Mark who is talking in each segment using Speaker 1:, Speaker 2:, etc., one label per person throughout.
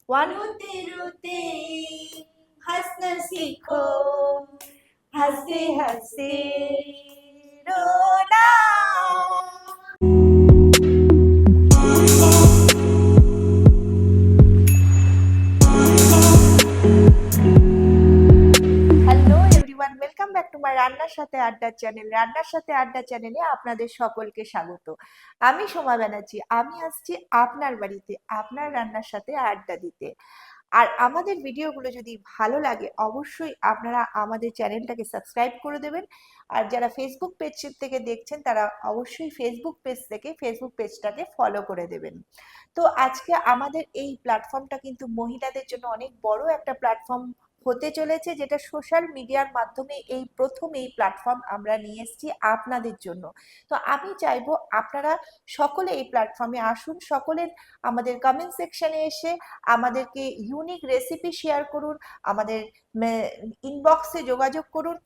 Speaker 1: One.
Speaker 2: रोते रोते हंसना सीखो, हंसते हंसते रोना।
Speaker 1: Hello everyone, welcome back to my রান্নার সাথে আড্ডা চ্যানেল। রান্নার সাথে আড্ডা চ্যানেলে আপনাদের সকলকে স্বাগত। আমি সোমা ব্যানার্জি। আমি আসছি আপনার বাড়িতে আপনার রান্নার সাথে আড্ডা দিতে। আর আমাদের ভিডিওগুলো যদি ভালো লাগে অবশ্যই আপনারা আমাদের চ্যানেলটাকে সাবস্ক্রাইব করে দেবেন। আর যারা ফেসবুক পেজ থেকে দেখছেন তারা অবশ্যই ফেসবুক পেজটাকে ফলো করে দেবেন। তো আজকে আমাদের এই প্ল্যাটফর্মটা কিন্তু মহিলাদের জন্য অনেক বড় একটা প্ল্যাটফর্ম হতে চলেছে, যেটা সোশ্যাল মিডিয়ার মাধ্যমে এই প্রথম এই প্ল্যাটফর্ম আমরা নিয়ে এসেছি আপনাদের জন্য। তো আমি চাইবো আপনারা সকলে এই প্ল্যাটফর্মে আসুন, সকলের আমাদের কমেন্ট সেকশনে এসে আমাদেরকে ইউনিক রেসিপি শেয়ার করুন, আমাদের ইনবক্সে যোগাযোগ করুন।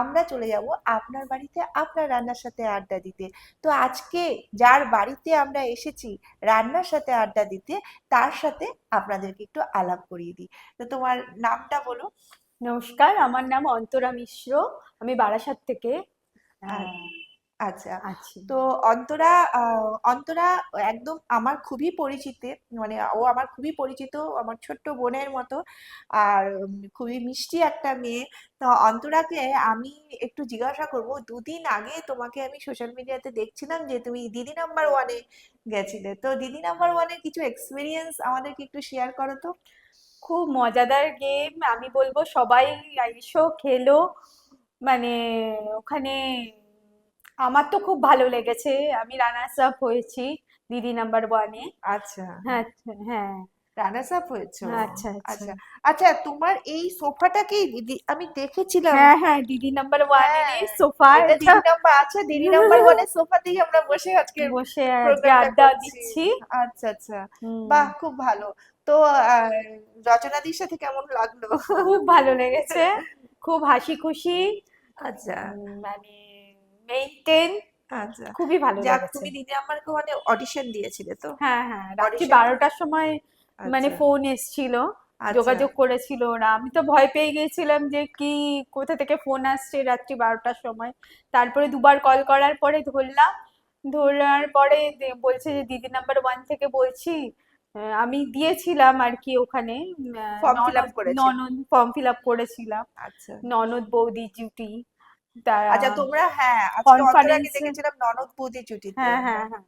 Speaker 1: আমরা চলে যাব আপনার বাড়িতে আপনার রান্নার সাথে আড্ডা দিতে। তো আজকে যার বাড়িতে আমরা এসেছি রান্নার সাথে আড্ডা দিতে, তার সাথে আপনাদেরকে একটু আলাপ করিয়ে দিই। তো তোমার নামটা বলো।
Speaker 2: নমস্কার, আমার নাম অন্তরা মিশ্র। আমি বারাসাত থেকে
Speaker 1: আর আচ্ছা,
Speaker 2: আছি।
Speaker 1: তো অন্তরা অন্তরা একদম আমার খুবই পরিচিত, মানে ও আমার খুবই পরিচিত, আমার ছোট্ট বোনের মতো। আর খুবই মিষ্টি একটা মেয়ে। তো অন্তরাকে আমি একটু জিজ্ঞাসা করব, দুদিন আগে তোমাকে আমি সোশ্যাল মিডিয়াতে দেখছিলাম যে তুমি দিদি নাম্বার ওয়ানে গেছিলে। তো দিদি নাম্বার ওয়ানের কিছু এক্সপিরিয়েন্স আমাদেরকে একটু শেয়ার করো তো।
Speaker 2: খুব মজাদার গেম, আমি বলবো সবাই এসো খেলো। মানে ওখানে আমার তো খুব ভালো লেগেছে। আমি রানার্স আপ হয়েছি দিদি নাম্বার ওয়ানে।
Speaker 1: আচ্ছা,
Speaker 2: হ্যাঁ, হ্যাঁ।
Speaker 1: রানার্স আপ হয়েছো।
Speaker 2: আচ্ছা, আচ্ছা।
Speaker 1: আচ্ছা, আচ্ছা, তোমার এই সোফাটা কি দিদি আমি দেখেছিলাম।
Speaker 2: হ্যাঁ, হ্যাঁ, দিদি নাম্বার ওয়ানেরই
Speaker 1: হ্যাঁ,
Speaker 2: সোফা
Speaker 1: এটা
Speaker 2: এটা।
Speaker 1: দিদি নাম্বার, আচ্ছা দিদি নাম্বার ওয়ানের সোফাতেই আমরা বসে আজকে
Speaker 2: বসে আজকে
Speaker 1: প্রোগ্রামটা
Speaker 2: আড্ডা
Speaker 1: করছি।
Speaker 2: দিচ্ছি।
Speaker 1: আচ্ছা, আচ্ছা,
Speaker 2: হুম।
Speaker 1: বাহ, খুব ভালো। তো আহ, রচনাদির সাথে কেমন লাগলো?
Speaker 2: খুব ভালো লেগেছে, খুব হাসি খুশি,
Speaker 1: আচ্ছা,
Speaker 2: মানে মেইনটেন,
Speaker 1: আচ্ছা,
Speaker 2: খুবই ভালো
Speaker 1: যাক,
Speaker 2: লেগেছে।
Speaker 1: তুমি দিদি নাম্বারকে মানে অডিশন দিয়েছিলে তো?
Speaker 2: হ্যাঁ, হ্যাঁ, রাত্রি
Speaker 1: অডিশন,
Speaker 2: 12টার সময় মানে
Speaker 1: আচ্ছা,
Speaker 2: ফোন এসছিল,
Speaker 1: আচ্ছা,
Speaker 2: যোগাযোগ করেছিল ওরা। আমি তো ভয় পেয়ে গিয়েছিলাম যে কি, কোথা থেকে ফোন আসছে রাত্রি 12টার সময়। তারপরে দুবার কল করার পরে ধরলাম। ধরার পরে বলছে যে দিদি নাম্বার ওয়ান থেকে বলছি। আমি দিয়েছিলাম আর কি ওখানে,
Speaker 1: ফর্ম ফিল আপ
Speaker 2: ননদ
Speaker 1: করেছিল।
Speaker 2: ননদ ফর্ম ফিল আপ করেছিলাম।
Speaker 1: আচ্ছা,
Speaker 2: ননদ বৌদি ডিউটি, তারা
Speaker 1: আচ্ছা, তোমরা, হ্যাঁ, আজকে অন্তরাকে
Speaker 2: কনফারেন্সে।
Speaker 1: দেখেছিলাম ননদ বৌদি ছুটিতে।
Speaker 2: হ্যাঁ, হ্যাঁ, হ্যাঁ,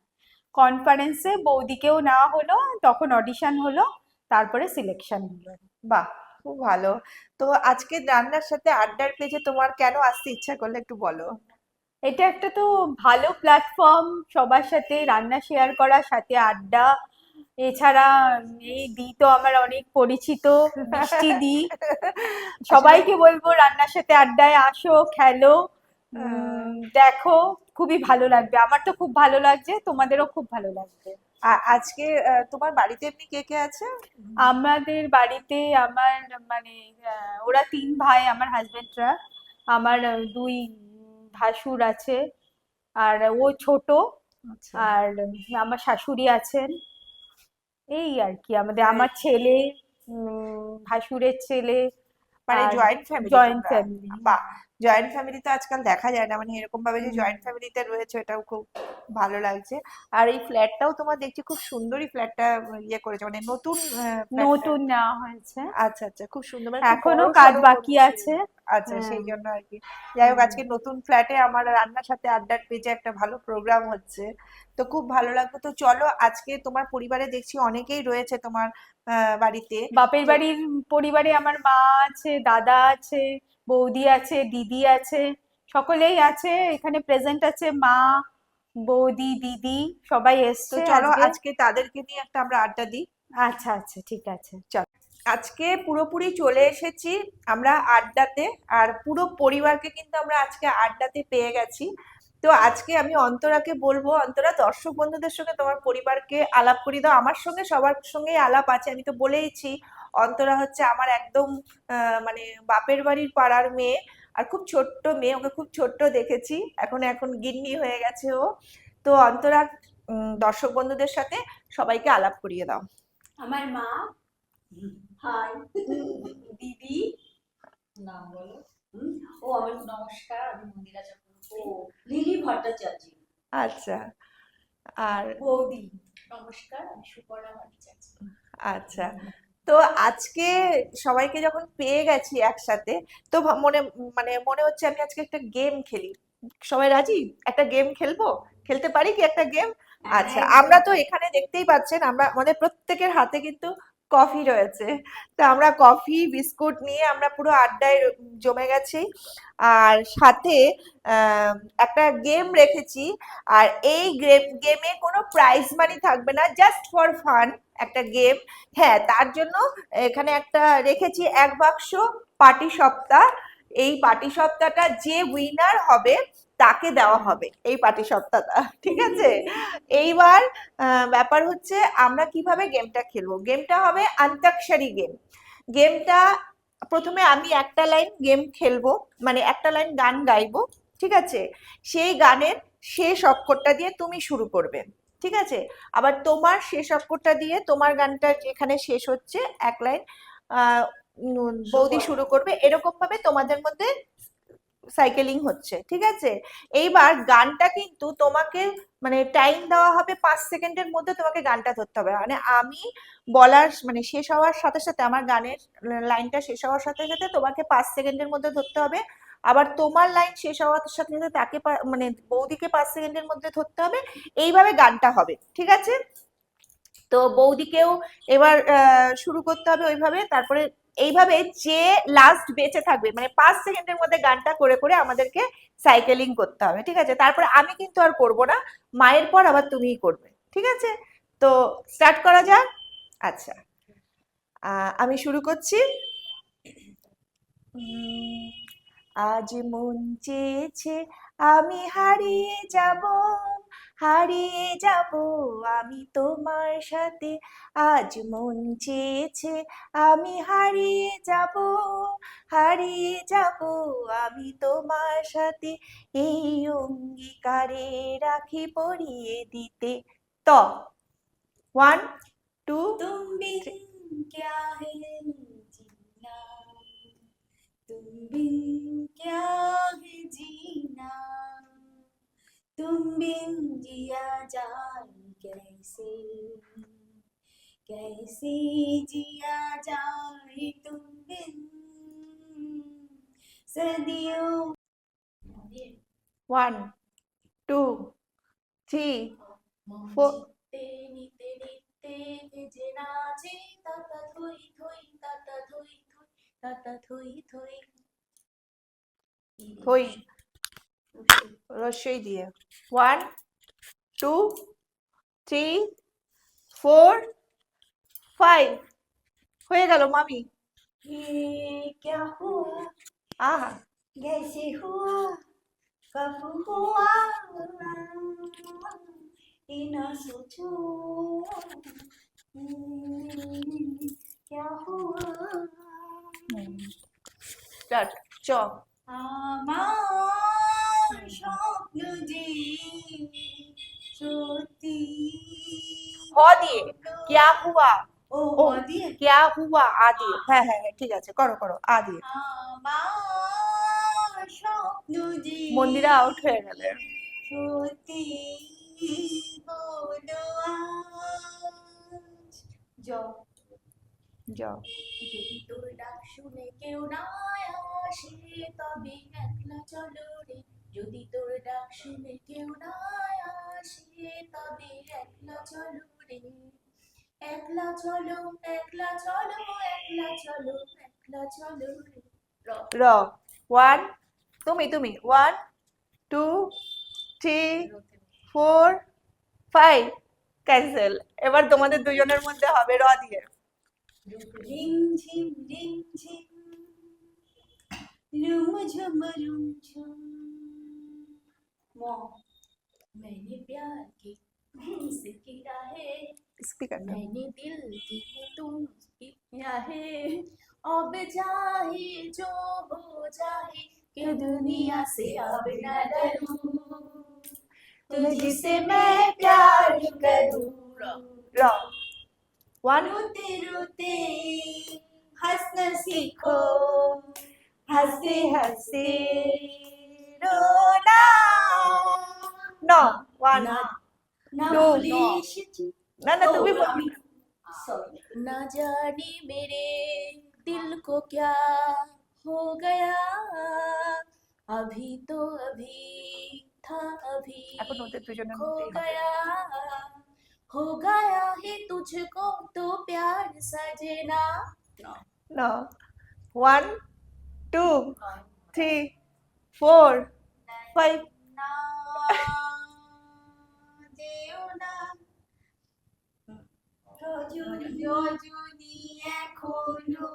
Speaker 2: কনফারেন্সে বৌদিকেও নেওয়া হলো, তখন অডিশন হলো, তারপরে সিলেকশন হলো।
Speaker 1: বাহ, খুব ভালো। তো আজকে রান্নার সাথে আড্ডার পেজে তোমার কেন আসতে ইচ্ছা করলে একটু বলো।
Speaker 2: এটা একটা তো ভালো প্ল্যাটফর্ম, সবার সাথে রান্না শেয়ার করা, সাথে আড্ডা। এছাড়া এই দি তো আমার অনেক পরিচিত, মিষ্টি দি।
Speaker 1: আসলে
Speaker 2: সবাইকে বলবো রান্নার সাথে আড্ডায় আসো, খেলো, দেখো, খুবই ভালো লাগবে। আমার তো খুব ভালো লাগছে, তোমাদেরও খুব ভালো লাগবে।
Speaker 1: আজকে তোমার বাড়িতে এমনি কে কে আছে?
Speaker 2: আমাদের বাড়িতে আমার মানে ওরা 3 ভাই, আমার হাজবেন্ডরা। আমার 2 ভাসুর আছে, আর ও ছোট।
Speaker 1: আচ্ছা,
Speaker 2: আর আমার শাশুড়ি আছেন। এই আর কি,
Speaker 1: মানে
Speaker 2: আমার ছেলে, ভাসুরের ছেলে।
Speaker 1: মানে
Speaker 2: আর
Speaker 1: জয়েন্ট ফ্যামিলি
Speaker 2: জয়েন্ট
Speaker 1: তোমরা?
Speaker 2: ফ্যামিলি।
Speaker 1: বাহ, জয়েন্ট ফ্যামিলি তো আজকাল দেখা যায় না, মানে এরকম ভাবে যে
Speaker 2: হুম।
Speaker 1: জয়েন্ট ফ্যামিলিতে রয়েছে এটাও খুব ভালো লাগছে। আর এই ফ্ল্যাটটাও তোমার দেখছি খুব সুন্দরই, ফ্ল্যাটটা ইয়ে করেছে, মানে নতুন ফ্ল্যাটটা।
Speaker 2: নতুন নেওয়া হয়েছে,
Speaker 1: আচ্ছা, আচ্ছা, খুব সুন্দর, মানে খুব
Speaker 2: এখনো
Speaker 1: বড়
Speaker 2: কাজ
Speaker 1: সড়ো
Speaker 2: বাকি
Speaker 1: হচ্ছে।
Speaker 2: আছে।
Speaker 1: আচ্ছা,
Speaker 2: হ্যাঁ।
Speaker 1: সেই জন্য আর কি। যাই হোক,
Speaker 2: হুম।
Speaker 1: আজকে নতুন ফ্ল্যাটে আমার রান্নার সাথে আড্ডার পেজে একটা ভালো প্রোগ্রাম হচ্ছে। তো খুব ভালো লাগলো। তো চলো, আজকে তোমার পরিবারে দেখছি অনেকেই রয়েছে তোমার বাড়িতে।
Speaker 2: বাপের
Speaker 1: তো
Speaker 2: বাড়ির পরিবারে আমার মা আছে, দাদা আছে, বৌদি আছে, দিদি আছে, সকলেই আছে এখানে প্রেজেন্ট আছে। মা, বৌদি, দিদি সবাই
Speaker 1: তো
Speaker 2: এসছে
Speaker 1: চলো
Speaker 2: আজকে।
Speaker 1: আজকে তাদেরকে নিয়ে একটা আমরা আড্ডা দিই।
Speaker 2: আচ্ছা, আচ্ছা, ঠিক আছে।
Speaker 1: চল, আজকে পুরোপুরি চলে এসেছি আমরা আড্ডাতে। আর পুরো পরিবারকে কিন্তু আমরা আজকে আড্ডাতে পেয়ে গেছি। তো আজকে আমি অন্তরাকে বলবো, অন্তরা দর্শক বন্ধুদের সঙ্গে তোমার পরিবারকে আলাপ করিয়ে দাও। আমার সঙ্গে সবার সঙ্গেই আলাপ আছে, আমি তো বলেইছি। অন্তরা হচ্ছে আমার একদম মানে বাপের বাড়ির পাড়ার মেয়ে। আর খুব ছোট্ট মেয়ে, ওকে খুব ছোট্ট দেখেছি, এখন এখন গিন্নি হয়ে গেছে ও। তো অন্তরা, দর্শক বন্ধুদের সাথে সবাইকে আলাপ করিয়ে দাও।
Speaker 2: আমার মা,
Speaker 3: হাই দিদি, নাম বলো। ও আমার নমস্কার, আমি মন্দিরা চক্রবর্তী। ও লিলি ভট্টাচার্য।
Speaker 1: আচ্ছা। আর
Speaker 3: বৌদি নমস্কার, আমি সুপর্ণা ভট্টাচার্য।
Speaker 1: আচ্ছা, তো আজকে সবাইকে যখন পেয়ে গেছি একসাথে, তো মনে হচ্ছে আমি আজকে একটা গেম খেলি। সবাই রাজি? একটা গেম খেলবো? খেলতে পারি কি একটা গেম? আচ্ছা, আমরা তো এখানে দেখতেই পাচ্ছেন, আমরা আমাদের প্রত্যেকের হাতে কিন্তু কফি রয়েছে। তো আমরা কফি বিস্কুট নিয়ে আমরা পুরো আড্ডায় জমে গেছি। আর সাথে আহ, একটা গেম রেখেছি। আর এই গেমে কোনো প্রাইজ মানি থাকবে না, জাস্ট ফর ফান একটা গেম। হ্যাঁ, তার জন্য এখানে একটা রেখেছি এক বাক্স পাটি সপ্তা। এই পাটি সপ্তাটা যে উইনার হবে তাকে দেওয়া হবে এই পাটি সপ্তাটা, ঠিক আছে? এইবার ব্যাপার হচ্ছে আমরা কিভাবে গেমটা খেলবো। গেমটা হবে অন্তাক্ষরী গেম। গেমটা প্রথমে আমি একটা লাইন গেম খেলবো, মানে একটা লাইন গান গাইবো, ঠিক আছে? সেই গানের শেষ অক্ষরটা দিয়ে তুমি শুরু করবে, ঠিক আছে? আবার তোমার শেষ অক্ষরটা দিয়ে তোমার গানটা যেখানে শেষ হচ্ছে এক লাইন বৌদি শুরু করবে, এরকম ভাবে তোমাদের মধ্যে সাইকেলিং হচ্ছে, ঠিক আছে? এইবার গানটা কিন্তু তোমাকে মানে টাইম দেওয়া হবে 5 সেকেন্ডের মধ্যে, তোমাকে গানটা ধরতে হবে। মানে আমি বলার মানে শেষ হওয়ার সাথে সাথে আমার গানের লাইনটা শেষ হওয়ার সাথে সাথে তোমাকে 5 সেকেন্ডের মধ্যে ধরতে হবে। আবার তোমার লাইন শেষ হওয়ার সাথে সাথে তাকে মানে বৌদিকে 5 সেকেন্ডের মধ্যে ধরতে হবে। এইভাবে গানটা হবে, ঠিক আছে? তো বৌদিকেও এবার শুরু করতে হবে ওইভাবে। তারপরে এইভাবে যে লাস্ট বেঁচে থাকবে, মানে 5 সেকেন্ডের মধ্যে গানটা করে করে আমাদেরকে সাইকেলিং করতে হবে, ঠিক আছে? তারপরে আমি কিন্তু আর করব না, মায়ের পর আবার তুমিই করবে, ঠিক আছে? তো স্টার্ট করা যাক। আচ্ছা, আমি শুরু করছি। উম, আজ মন চেয়েছে আমি হারিয়ে যাব, হারিয়ে যাব আমি তোমার সাথে। আজ মন চেয়েছে আমি হারিয়ে যাব, হারিয়ে যাব আমি তোমার সাথে। এই অঙ্গীকারে রাখি পরিয়ে দিতে। ত 1 2
Speaker 3: तुम बिन
Speaker 1: 3।
Speaker 3: क्या है जीना, तुम बिन क्या है जीना, तुम बिन जिया जाए कैसे, कैसे जिया जाए तुम बिन सदियों।
Speaker 1: 1 2 3 4।
Speaker 3: নিতে নিতে নিতে ভেজে নাচে তাতা থই থই তাতা থই থই তাতা থই থই।
Speaker 1: থই রসই দিয়ে 1 2 3 4 5 হয়ে গেল মামি।
Speaker 3: ये क्या हुआ,
Speaker 1: আহা,
Speaker 3: कैसे हुआ, कब हुआ, ये ना सोचो, क्या हुआ।
Speaker 1: স্টার্ট। চ
Speaker 3: আমার স্বপ্ন যে সত্যি
Speaker 1: হ দিয়ে क्या हुआ।
Speaker 3: ও
Speaker 1: ও
Speaker 3: দিয়ে
Speaker 1: क्या हुआ আ দিয়ে। হ্যাঁ হ্যাঁ হ্যাঁ, ঠিক আছে, করো করো আ দিয়ে।
Speaker 3: আমার স্বপ্ন যে
Speaker 1: মন্দিরা আউট হয়ে গেলে।
Speaker 3: সত্যি হলো আজ। যাও,
Speaker 1: যাও।
Speaker 3: যদি তোর ডাক শুনে কেউ না আসে তবে একলা চলো রে, যদি তোর ডাক শুনে কেউ না আসে তবে একলা চলো রে, একলা চলো, একলা চলো, একলা চলো, একলা চলো রে।
Speaker 1: র 1 তুমি তুমি 1 2 3 4 5 ক্যান্সেল। এবার তোমাদের দুজনের মধ্যে হবে র দিয়ে।
Speaker 3: रिमझिम रिमझिम रुमझुम रुमझुम, मैंने प्यार की इसकी राहें,
Speaker 1: স্পিকার না।
Speaker 3: मैंने दिल की तुमकी राहें, अब चाहे जो हो जाए कि दुनिया से अब न डरूं, तुझसे मैं प्यार करूं।
Speaker 1: র ওয়ান
Speaker 3: रोते रोते हंसना सीखो हंसते हंसते रोना
Speaker 1: নো ওয়ান
Speaker 3: ना ना
Speaker 1: Two.
Speaker 3: भूले
Speaker 1: না না তুমি
Speaker 3: सॉरी ना जाने मेरे दिल को क्या हो गया अभी तो अभी था अभी
Speaker 1: এখন ওদের দুজনের
Speaker 3: खो
Speaker 1: মধ্যেই হবে
Speaker 3: गया हो गया है तुझको तो प्यार सजना
Speaker 1: no one two three four five
Speaker 3: ना যেও না রজনী এখনো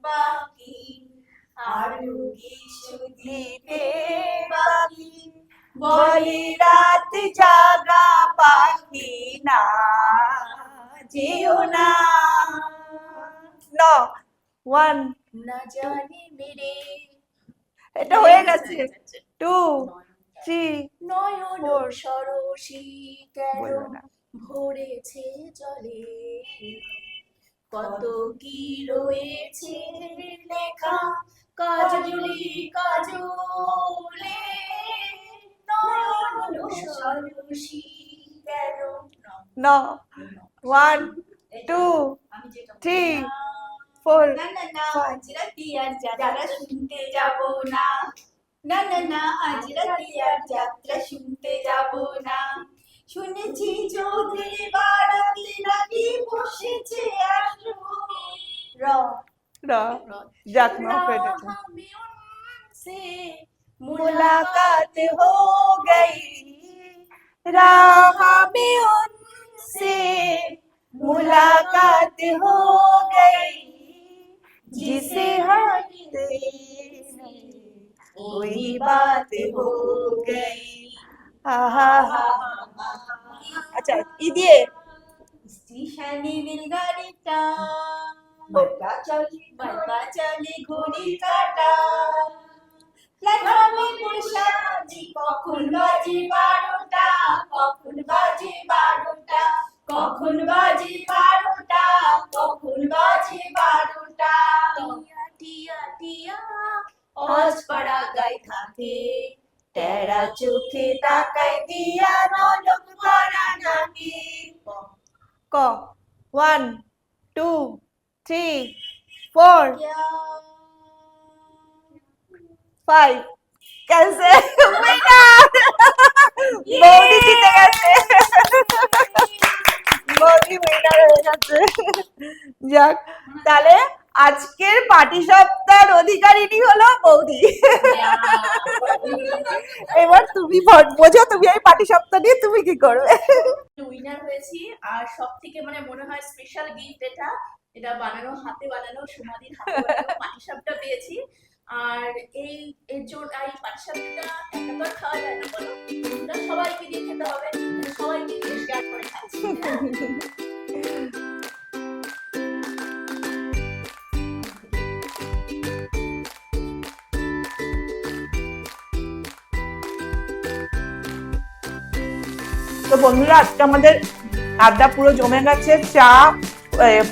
Speaker 3: বাকি আরো কিছু দিতে বাকি
Speaker 1: বলি রাত জাগা পাখি না যেও না নো ওয়ান
Speaker 3: না জানি মেরে
Speaker 1: এটা হয়ে গেছে টু থ্রি
Speaker 3: নয়ন
Speaker 1: Four.
Speaker 3: সরসী কেন
Speaker 1: বলবো না
Speaker 3: ভরেছে জলে কত কি রয়েছে লেখা কাজলি কাজলে নয়ন সরসী কেন
Speaker 1: no one two three four
Speaker 3: না না না আজ রাতে আর যাত্রা শুনতে যাব না না না না আজ রাতে আর যাত্রা শুনতে যাব না শুনেছি চৌধুরী বাড়াতে নাকি বসেছে আসো র
Speaker 1: রা যাক মাফ করে দিতে
Speaker 3: राह में उनसे
Speaker 1: मुलाकात हो गई राह में उनसे मुलाकात हो गई जिसे हटते हैं वही बात हो गई आहा अच्छा ई दिए
Speaker 3: স্টেশনে রেলগাড়িটা বারবার চলে ঘড়ি কাটা প্ল্যাটফর্মে বসে আছি কখন বাজে 12টা কখন বাজে 12টা কখন বাজে 12টা কখন বাজে 12টা টিয়া টিয়া টিয়া আজ পড়া গায়ে থাকে তেরা চোখে তাকায় দিয়া নলক ভরা নাকি
Speaker 1: को 1 2 3 4 5 कैसे বৌদি জিতে গেছে বৌদি উইনার হয়ে গেছে যাক তাহলে আজকের পাটি সপ্তাহের অধিকারিণী হলো বৌদি এবার তুমি বোঝো তুমি এই পাটি সপ্তাহ নিয়ে তুমি কি করবে
Speaker 3: উইনার হয়েছি আর সব থেকে মানে মনে হয় স্পেশাল গিফট এটা এটা বানানো হাতে বানানো সুমাদির হাতে বানানো পাটিসাপটা পেয়েছি আর এর জন্য এই পাটিসাপটা একা তো আর খাওয়া যায় না বলো তোমরা সবাইকে দিয়ে খেতে হবে সবাইকে দিয়ে শেয়ার করে খাচ্ছি
Speaker 1: তো বন্ধুরা আজকে আমাদের আড্ডা পুরো জমে গেছে চা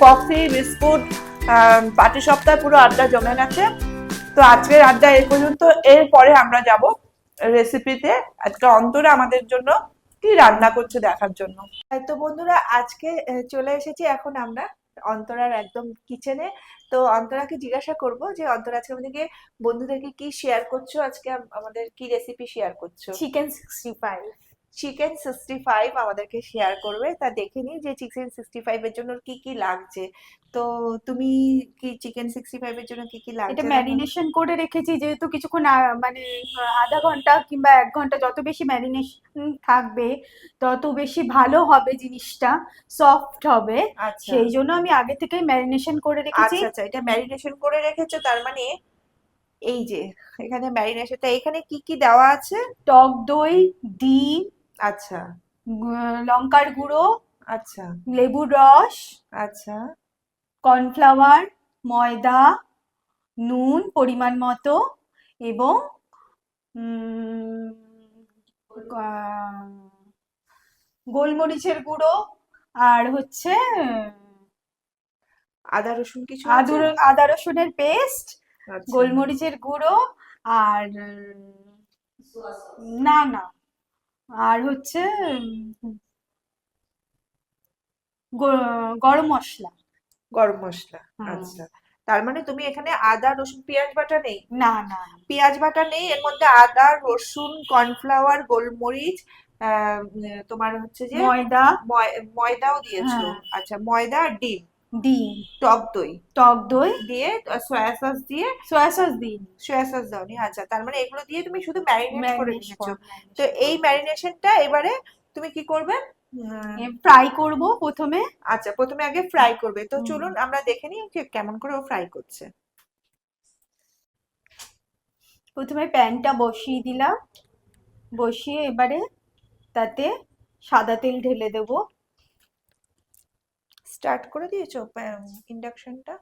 Speaker 1: কফি বিস্কুট পাটি সপ্তাহে পুরো আড্ডা জমে গেছে তো আজকের আড্ডা এই পর্যন্ত এরপরে আমরা যাব রেসিপিতে আজকে অন্তরা আমাদের জন্য কি রান্না করছে দেখার জন্য তো বন্ধুরা আজকে চলে এসেছি এখন আমরা অন্তরার একদম কিচেনে তো অন্তরাকে জিজ্ঞাসা করব যে অন্তরা আজকে আমাদেরকে বন্ধুদেরকে কি শেয়ার করছো আজকে আমাদের কি রেসিপি শেয়ার করছো
Speaker 2: চিকেন 65
Speaker 1: চিকেন 65 আমাদেরকে শেয়ার করবে তা দেখে নিই যে চিকেন 65 এর জন্য কি কি লাগছে তো তুমি কি চিকেন 65 এর জন্য কি কি লাগছে
Speaker 2: এটা
Speaker 1: জানো?
Speaker 2: ম্যারিনেশন করে রেখেছি যেহেতু কিছুক্ষণ মানে আধা ঘন্টা কিংবা 1 ঘন্টা যত বেশি ম্যারিনেশন থাকবে তত বেশি ভালো হবে জিনিসটা সফট হবে
Speaker 1: আচ্ছা
Speaker 2: সেই জন্য আমি আগে থেকেই ম্যারিনেশন করে রেখেছি
Speaker 1: আচ্ছা আচ্ছা এটা ম্যারিনেশন করে রেখেছো তার মানে এই যে এখানে ম্যারিনেশনটা এখানে কি কি দেওয়া আছে
Speaker 2: টক দই ডিম
Speaker 1: আচ্ছা
Speaker 2: লঙ্কার গুঁড়ো
Speaker 1: আচ্ছা
Speaker 2: লেবুর রস
Speaker 1: আচ্ছা
Speaker 2: কর্নফ্লাওয়ার ময়দা নুন পরিমাণ মতো এবং গোলমরিচের গুঁড়ো আর হচ্ছে
Speaker 1: আদা রসুন কিছু আছে?
Speaker 2: আদা রসুনের পেস্ট,
Speaker 1: আচ্ছা।
Speaker 2: গোলমরিচের গুঁড়ো, আর না না, আর হচ্ছে গরম মশলা।
Speaker 1: গরম মশলা।
Speaker 2: হুম।
Speaker 1: আচ্ছা, তার মানে তুমি এখানে আদা রসুন পেঁয়াজ বাটা নেই?
Speaker 2: না না।
Speaker 1: পেঁয়াজ বাটা নেই, এর মধ্যে আদা রসুন কর্নফ্লাওয়ার গোলমরিচ, তোমার হচ্ছে যে
Speaker 2: ময়দা।
Speaker 1: ময়দাও দিয়েছো?
Speaker 2: হ্যাঁ।
Speaker 1: আচ্ছা, ময়দা আর ডিম,
Speaker 2: ডিম,
Speaker 1: টক দই
Speaker 2: টক দই,
Speaker 1: দিয়ে, সয়া সস দিয়ে।
Speaker 2: সয়া সস দিইনি।
Speaker 1: সয়া সস দাওনি? আচ্ছা, তার মানে এগুলো দিয়ে তুমি শুধু ম্যারিনেট করে রেখেছো। তো
Speaker 2: ম্যারিনেশন
Speaker 1: এই ম্যারিনেশনটা এবারে তুমি কি করবে?
Speaker 2: ফ্রাই করব প্রথমে।
Speaker 1: আচ্ছা, প্রথমে আগে ফ্রাই করবে, তো
Speaker 2: হুম।
Speaker 1: চলুন আমরা দেখে নিই যে কেমন করে ও ফ্রাই করছে।
Speaker 2: প্রথমে প্যানটা বসিয়ে দিলাম, বসিয়ে এবারে তাতে সাদা তেল ঢেলে দেব।
Speaker 1: স্টার্ট করে দিয়েছো ইন্ডাকশনটা?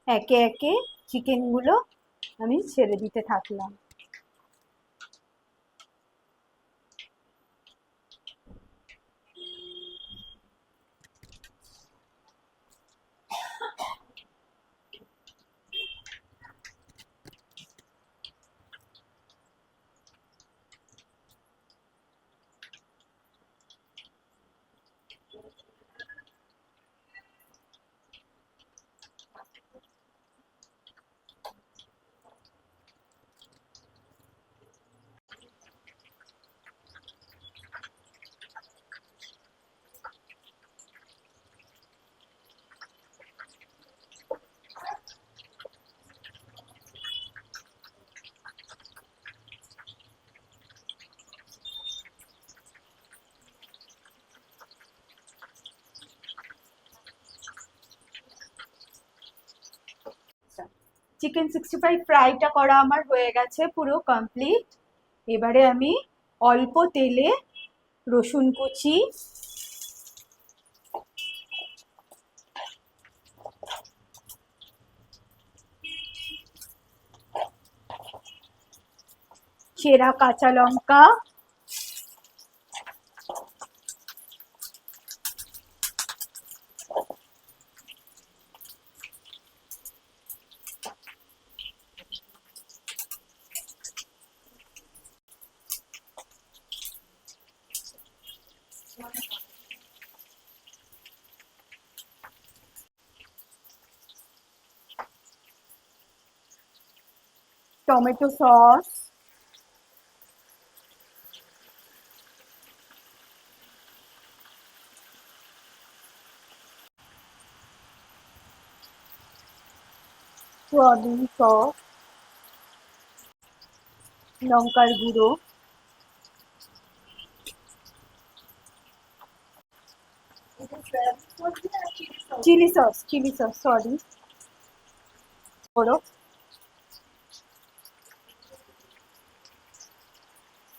Speaker 2: একে একে চিকেন গুলো আমি ছেড়ে দিতে থাকলাম। চিকেন 65 ফ্রাইটা করা আমার হয়ে গেছে, পুরো কমপ্লিট। এবারে আমি অল্প তেলে রসুন কুচি, চেরা কাঁচা লঙ্কা, টমেটো সস, সয়াবিন সস, লঙ্কার গুঁড়ো, চিলি সস সরি, গুঁড়ো,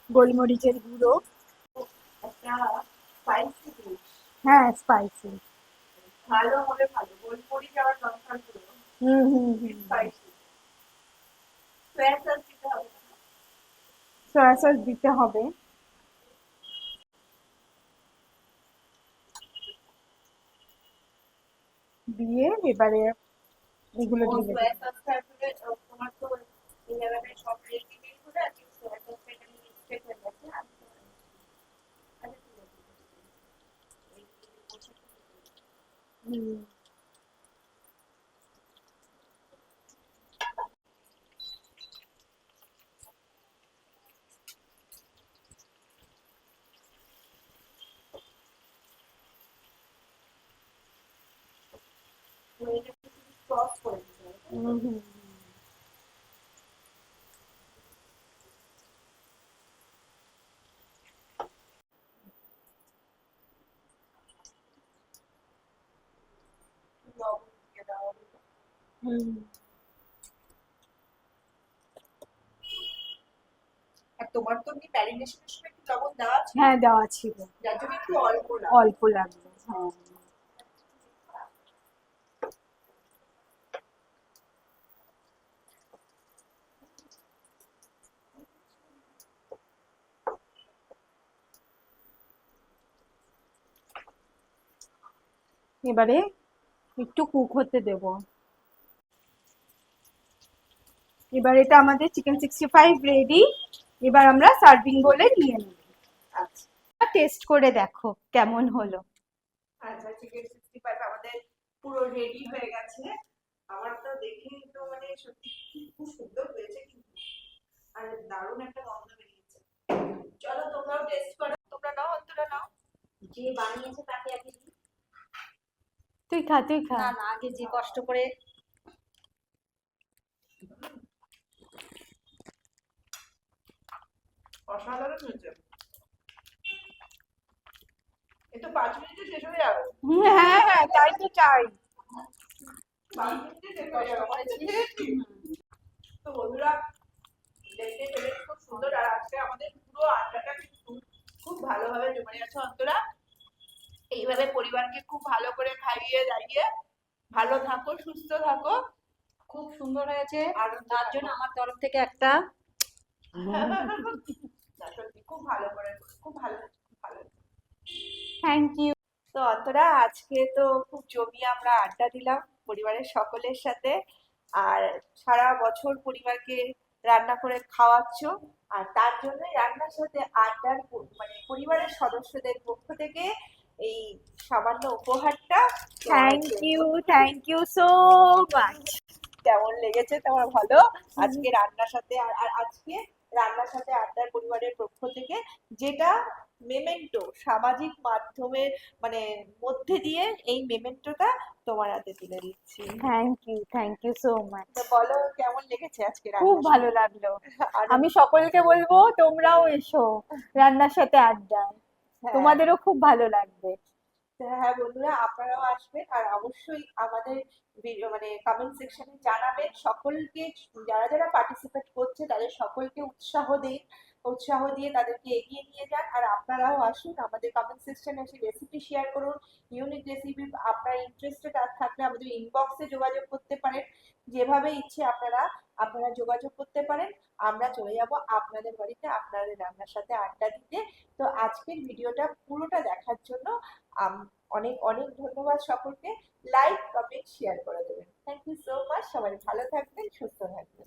Speaker 2: গোলমরিচের গুঁড়ো।
Speaker 1: একটা স্পাইসি ডিশ।
Speaker 2: হ্যাঁ, স্পাইসি।
Speaker 1: ভালো হবে, ভালো গোলমরিচ আর লঙ্কার গুঁড়ো,
Speaker 2: হুম হুম হুম।
Speaker 1: স্পাইসি। সয়া সস দিতে হবে না?
Speaker 2: সয়া সস দিতে হবে। দিয়ে এবারে এগুলো
Speaker 1: ও
Speaker 2: ঢেলে
Speaker 1: সয়া
Speaker 2: দেবো।
Speaker 1: সসটা আসলে তোমার তো 11 সব রেসিপির করে আছে, সয়া সসটা এখানে মিক্সড হয়ে গেছে। আমি তো আচ্ছা, ঠিক আছে।
Speaker 2: হুম।
Speaker 1: এটা সস করে দিতে হবে।
Speaker 2: হুম হুম।
Speaker 1: লবণ দিয়ে দেওয়া হবে।
Speaker 2: হুম।
Speaker 1: আর তোমার তো এমনি ম্যারিনেশনের সময় একটু লবণ দেওয়া আছে,
Speaker 2: হ্যাঁ, দেওয়া ছিল।
Speaker 1: যার জন্য একটু অল্প লাগে।
Speaker 2: অল্প লাগবে, হ্যাঁ। এবারে একটু কুক হতে দেব। এবার এটা আমাদের চিকেন 65 রেডি। এবার আমরা সার্ভিং বলে নিয়ে নেব।
Speaker 1: আচ্ছা
Speaker 2: টেস্ট করে দেখো কেমন হলো।
Speaker 1: আচ্ছা, চিকেন 65 আমাদের পুরো রেডি হয়ে গেছে। আমার তো দেখে তো মানে সত্যি খুব সুন্দর হয়েছে, কিন্তু আর দারুণ একটা গন্ধ বেরিয়েছে। চলো তোমরাও টেস্ট করো, তোমরা নাও, অন্তরা নাও।
Speaker 3: যে বানিয়েছে তাকে আগে দিই।
Speaker 2: তুই খা, তুই খা।
Speaker 3: না না, আগে যে কষ্ট করে।
Speaker 1: অসাধারণ হয়েছে। এ তো 5 মিনিটে শেষ হয়ে যাবে।
Speaker 2: হ্যাঁ হ্যাঁ, তাই তো চাই।
Speaker 1: 5 মিনিটে শেষ হয়ে যাবে। তো বন্ধুরা, দেখতে পেলে খুব সুন্দর। আর আজকে আমাদের পুরো আড্ডাটা কিন্তু খুব ভালোভাবে জমে গেছে অন্তরা। এইভাবে পরিবারকে খুব ভালো করে খাইয়ে দাইয়ে ভালো থাকো, সুস্থ থাকো।
Speaker 3: খুব সুন্দর হয়েছে,
Speaker 1: আর
Speaker 3: তার জন্য আমার তরফ থেকে একটা
Speaker 1: না, সত্যি খুব ভালো করে, খুব ভালো হয়েছে, খুব ভালো হয়েছে।
Speaker 2: Thank you.
Speaker 1: তো অন্তরা, আজকে তো খুব জমিয়ে আমরা আড্ডা দিলাম পরিবারের সকলের সাথে। আর সারা বছর পরিবারকে রান্না করে খাওয়াচ্ছ, আর তার জন্যই রান্নার সাথে আড্ডার মানে পরিবারের সদস্যদের পক্ষ থেকে এই সামান্য উপহারটা তোমার
Speaker 2: থ্যাংক ইউ সো মাচ।
Speaker 1: কেমন লেগেছে তোমার বলো? আজকে রান্নার সাথে আর আজকে রান্নার সাথে আড্ডার পরিবারের পক্ষ থেকে যেটা মেমেন্টো সামাজিক মাধ্যমের মানে মধ্যে দিয়ে এই মেমেন্টোটা তোমার হাতে তুলে দিচ্ছি।
Speaker 2: Thank you so much.
Speaker 1: তো বলো কেমন লেগেছে আজকে
Speaker 2: খুব
Speaker 1: রান্নার
Speaker 2: ভালো
Speaker 1: সাথে?
Speaker 2: লাগলো।
Speaker 1: আর
Speaker 2: আমি সকলকে বলবো তোমরাও এসো রান্নার সাথে আড্ডায়,
Speaker 1: হ্যাঁ
Speaker 2: তোমাদেরও খুব ভালো লাগবে।
Speaker 1: হ্যাঁ বন্ধুরা, আপনারাও আসবেন আর অবশ্যই আমাদের মানে কমেন্ট সেকশনে জানাবেন সকলকে। যারা যারা পার্টিসিপেট করছে তাদের সকলকে উৎসাহ দিন, উৎসাহ দিয়ে তাদেরকে এগিয়ে নিয়ে যান। আর আপনারাও আসুন আমাদের কমেন্ট সেকশনে এসে রেসিপি শেয়ার করুন, ইউনিক রেসিপি। আপনারা ইন্টারেস্টেড থাকলে আমাদের ইনবক্সে যোগাযোগ করতে পারেন। যেভাবে ইচ্ছে আপনারা আপনারা যোগাযোগ করতে পারেন। আমরা চলে যাব আপনাদের বাড়িতে আপনাদের রান্নার সাথে আড্ডা দিতে। তো আজকের ভিডিওটা পুরোটা দেখার জন্য অনেক অনেক ধন্যবাদ সকলকে। লাইক কমেন্ট শেয়ার করে দেবেন। Thank you so much. সবাই ভালো থাকবেন, সুস্থ থাকবেন।